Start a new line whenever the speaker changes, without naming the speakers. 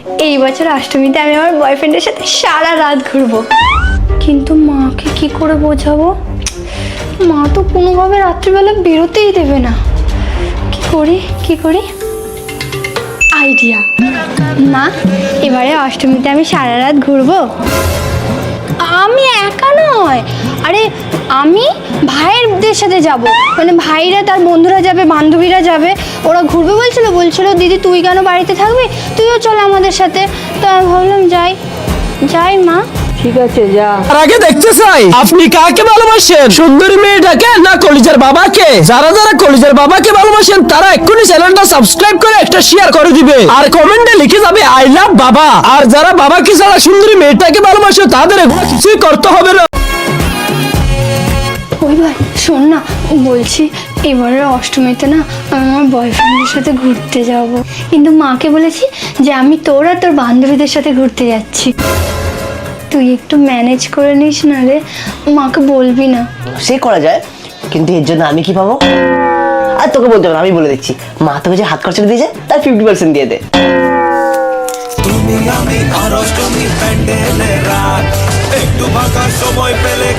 এই বছর অষ্টমীতে আমি আমার বয়ফ্রেন্ডের সাথে সারা রাত ঘুরবো। কিন্তু মাকে কি করে বোঝাবো? মা তো কোনোভাবে রাত্রিবেলা বেরোতেই দেবে না। কি করি আইডিয়া। মা, এবারে অষ্টমীতে আমি সারা রাত ঘুরবো। আমি একা নয়, আরে আমি ভাইয়েরদের সাথে যাব, মানে ভাইরা তার বন্ধুরা যাবে, বান্ধবীরা যাবে, ওরা ঘুরবে বলছিল দিদি তুই কেন বাড়িতে থাকবি, তুইও চল আমাদের সাথে। তো আমি ভাবলাম যাই মা।
ঠিক আছে যা।
তার আগে দেখতে চাই আপনি কাকে ভালোবাসেন, সুন্দরী মেয়েটাকে না কলিজার বাবাকে? যারা যারা কলিজার বাবাকে ভালোবাসেন তারা এক্ষুনি চ্যানেলটা সাবস্ক্রাইব করে একটা শেয়ার করে দিবে আর কমেন্টে লিখে যাবে আই লাভ বাবা। আর যারা বাবাকে ছাড়া সুন্দরী মেয়েটাকে ভালোবাসে তাদের এগুলো কিছুই করতে হবে না।
ওই ভাই শোন না, বলছি এবারের অষ্টমীতে না আমি আমার বয়ফ্রেন্ডের সাথে ঘুরতে যাব, কিন্তু মাকে বলেছি যে আমি তোর আর তোর বান্ধবীদের সাথে ঘুরতে যাচ্ছি। তুই একটু ম্যানেজ করে নিস না রে, মাকে বলবি না।
সে করা যায়, কিন্তু এর জন্য আমি কি পাবো? আর তোকে বলতে হবে না, আমি বলে দিচ্ছি। মা তোকে যে হাত খরচা দিয়েছে তার 50% দিয়ে দে।
তুমি আমি আর অষ্টমী প্যান্ডেলে রাত, একটু ফাঁকা সময় পেলে